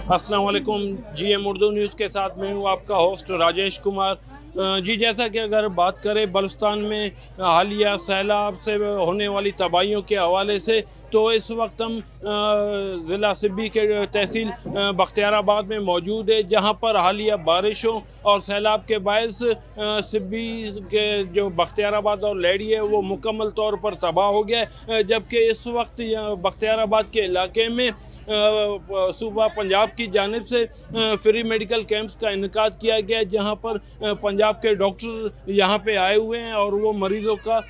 अस्सलाम वालेकुम। GM Urdu news के साथ मैं हूँ आपका होस्ट राजेश कुमार। जी, जैसा कि अगर बात करें बलूचिस्तान में हालिया सैलाब से होने वाली तबाहियों के हवाले से, तो इस वक्त हम ज़िला सिब्बी के तहसील बख्तियाराबाद में मौजूद है, जहाँ पर हालिया बारिशों और सैलाब के बायस सिब्बी के जो बख्तियाराबाद और लेडी है वो मुकम्मल तौर पर तबाह हो गया है। जबकि इस वक्त बख्तियाराबाद के इलाके में सूबा पंजाब की जानिब से फ्री मेडिकल कैंप्स का इनकाद किया गया है, जहाँ पर पंजाब के डॉक्टर यहाँ पे आए हुए हैं और वो मरीज़ों का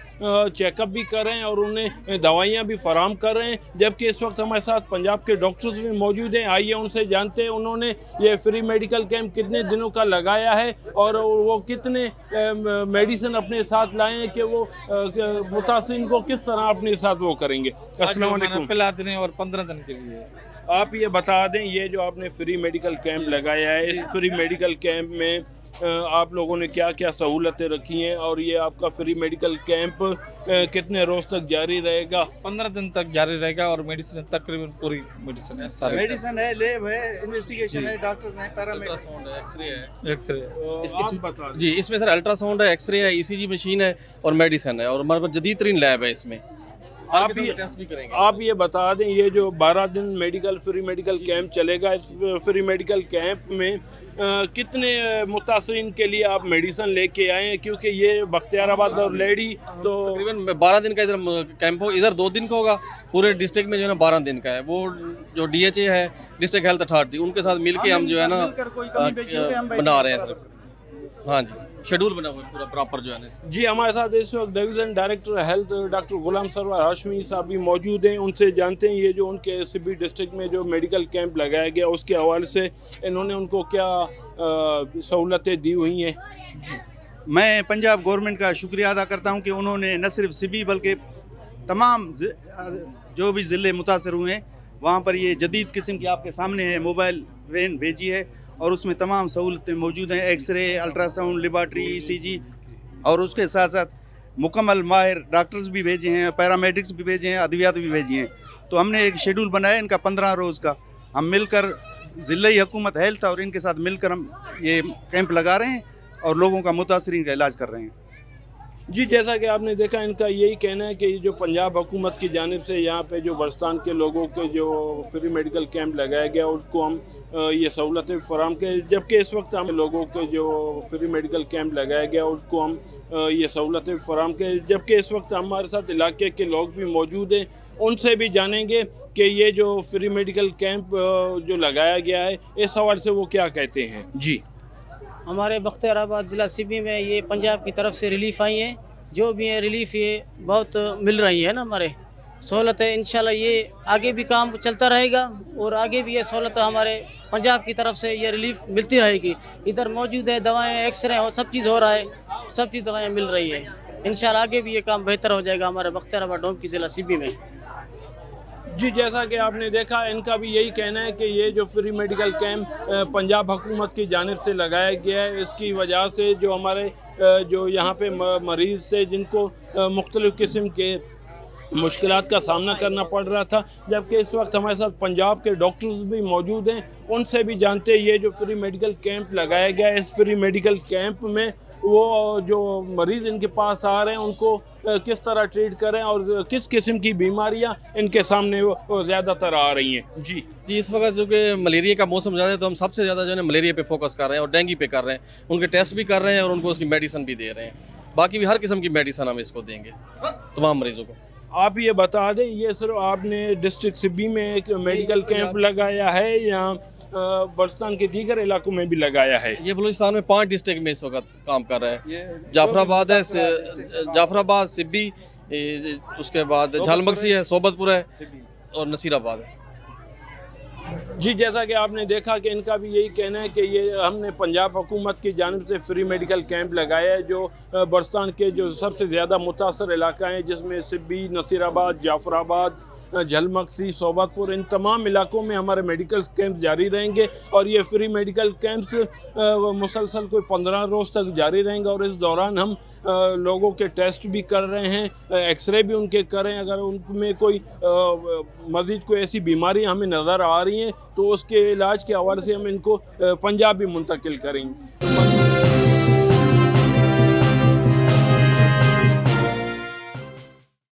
चेकअप भी कर रहे हैं और उन्हें दवाइयाँ भी फराहम कर रहे हैं। जबकि इस वक्त हमारे साथ पंजाब के डॉक्टर्स भी मौजूद हैं। आइए उनसे जानते हैं उन्होंने ये फ्री मेडिकल कैंप कितने दिनों का लगाया है और वो कितने मेडिसिन अपने साथ लाए हैं कि वो मुतासिन को किस तरह अपने साथ वो करेंगे। अस्सलाम वालेकुम। पिला देने और 15 दिन के लिए। आप ये बता दें, ये जो आपने फ्री मेडिकल कैंप लगाया है, इस फ्री मेडिकल कैंप में आप लोगों ने क्या क्या सहूलतें रखी हैं और ये आपका फ्री मेडिकल कैंप कितने रोज़ तक जारी रहेगा? 15 दिन तक जारी रहेगा और मेडिसिन तकरीबन पूरी मेडिसिन है, सारे मेडिसिन है, लैब है, इन्वेस्टिगेशन है, डॉक्टर्स हैं, पैरामेडिक्स है, एक्सरे है। आप बता दें। जी, इसमें सर अल्ट्रासाउंड है, एक्सरे है, ECG मशीन है और मेडिसिन है और हमारे पास जदीद तरीन लैब है। इसमें टेस्ट भी करेंगे। आप ये बता दें, ये जो 12 दिन फ्री मेडिकल कैंप चलेगा, इस फ्री मेडिकल कैंप में कितने मुतासरीन के लिए आप मेडिसिन लेके आए हैं? क्योंकि ये बख्तियाराबाद और लेडी तो तकरीबन 12 दिन का इधर कैंप हो, इधर 2 दिन का होगा। पूरे डिस्ट्रिक्ट में जो है ना 12 दिन का है। वो जो DHA है, डिस्ट्रिक्ट हेल्थ अथॉरिटी, उनके साथ मिलके हम जो है ना बना रहे हैं सर। हाँ जी, शेड्यूल बना हुआ है पूरा प्रॉपर जो है ना। जी, हमारे साथ इस वक्त डिवीज़न डायरेक्टर हेल्थ डॉक्टर गुलाम सरवर हाशमी साहब भी मौजूद हैं। उनसे जानते हैं ये जो उनके सिब्बी डिस्ट्रिक्ट में जो मेडिकल कैंप लगाया गया उसके हवाले से इन्होंने उनको क्या सहूलतें दी हुई हैं। मैं पंजाब गवर्नमेंट का शुक्रिया अदा करता हूं कि उन्होंने न सिर्फ सिबी बल्कि तमाम जो भी ज़िले मुतासर हुए हैं वहां पर ये जदीद किस्म की आपके सामने है मोबाइल वैन भेजी है और उसमें तमाम सहूलतें मौजूद हैं, एक्सरे, अल्ट्रासाउंड, लेबॉर्ट्री, ECG और उसके साथ साथ मुकम्मल माहिर डॉक्टर्स भी भेजे हैं, पैरामेडिक्स भी भेजे हैं, अद्वियात भी भेजी हैं। तो हमने एक शेड्यूल बनाया इनका 15 रोज़ का। हम मिलकर ज़िले हुकूमत हेल्थ और इनके साथ मिलकर हम ये कैंप लगा रहे हैं और लोगों का मुतासरीन का इलाज कर रहे हैं। जी, जैसा कि आपने देखा, इनका यही कहना है कि जो पंजाब हुकूमत की जानिब से यहाँ पे जो बलूचिस्तान के लोगों के जो फ्री मेडिकल कैंप लगाया गया उनको हम ये सहूलतें फराहम करें। जबकि इस वक्त हम लोगों के जो फ्री मेडिकल कैंप लगाया गया उनको हम ये सहूलतें फराहम करें। जबकि इस वक्त हमारे साथ इलाके के लोग भी मौजूद हैं, उनसे भी जानेंगे कि ये जो फ्री मेडिकल कैंप जो लगाया गया है इस हवाले से वो क्या कहते हैं। जी, हमारे बख्तियाराबाद ज़िला सिबी में ये पंजाब की तरफ से रिलीफ़ आई है। जो भी है रिलीफ ये बहुत मिल रही है ना, हमारे सहूलत है। इंशाल्लाह ये आगे भी काम चलता रहेगा और आगे भी ये सहूलत हमारे पंजाब की तरफ से ये रिलीफ मिलती रहेगी। इधर मौजूद है दवाएं, एक्सरे और सब चीज़ हो रहा है, सब चीज़ दवाएँ मिल रही है। इंशाल्लाह आगे भी ये काम बेहतर हो जाएगा हमारे बख्तियाराबाद डोम की ज़िला सिबी में। जी, जैसा कि आपने देखा, इनका भी यही कहना है कि ये जो फ्री मेडिकल कैंप पंजाब हुकूमत की जानिब से लगाया गया है, इसकी वजह से जो हमारे जो यहाँ पे मरीज़ थे जिनको मुख्तलिफ़ किस्म के मुश्किलात का सामना करना पड़ रहा था। जबकि इस वक्त हमारे साथ पंजाब के डॉक्टर्स भी मौजूद हैं, उनसे भी जानते हैं ये जो फ्री मेडिकल कैंप लगाया गया है, इस फ्री मेडिकल कैंप में वो जो मरीज़ इनके पास आ रहे हैं उनको किस तरह ट्रीट करें और किस किस्म की बीमारियां इनके सामने वो ज़्यादातर आ रही हैं। जी, इस वक्त जो कि मलेरिया का मौसम ज़्यादा है तो हम सबसे ज़्यादा जो है मलेरिया पे फोकस कर रहे हैं और डेंगू पे कर रहे हैं। उनके टेस्ट भी कर रहे हैं और उनको उसकी मेडिसिन भी दे रहे हैं। बाकी भी हर किस्म की मेडिसिन हम इसको देंगे तमाम मरीज़ों को। आप ये बता दें, ये सिर्फ आपने डिस्ट्रिक्ट सिब्बी में एक मेडिकल कैंप लगाया है या बलूचिस्तान के दीगर इलाकों में भी लगाया है? ये बलूचिस्तान में 5 डिस्ट्रिक्ट में इस वक्त काम कर रहा है। जाफराबाद है, जाफराबाद, सिब्बी, उसके बाद झालमगसी है, सोबतपुर है और नसीराबाद है। जी, जैसा कि आपने देखा कि इनका भी यही कहना है कि ये हमने पंजाब हुकूमत की जानिब से फ्री मेडिकल कैंप लगाया है जो बलूचिस्तान के जो सबसे ज़्यादा मुतासर इलाका हैं, जिसमें सिब्बी, नसीराबाद, जाफराबाद झलमक्सी, सोबतपुर, इन तमाम इलाकों में हमारे मेडिकल कैंप जारी रहेंगे और ये फ्री मेडिकल कैंप्स मुसलसल कोई 15 रोज़ तक जारी रहेंगे और इस दौरान हम लोगों के टेस्ट भी कर रहे हैं, एक्सरे भी उनके करें, अगर उनमें कोई मज़ीद कोई ऐसी बीमारी हमें नज़र आ रही हैं तो उसके इलाज के हवाले से हम इनको पंजाब भी मुंतकिल करेंगे।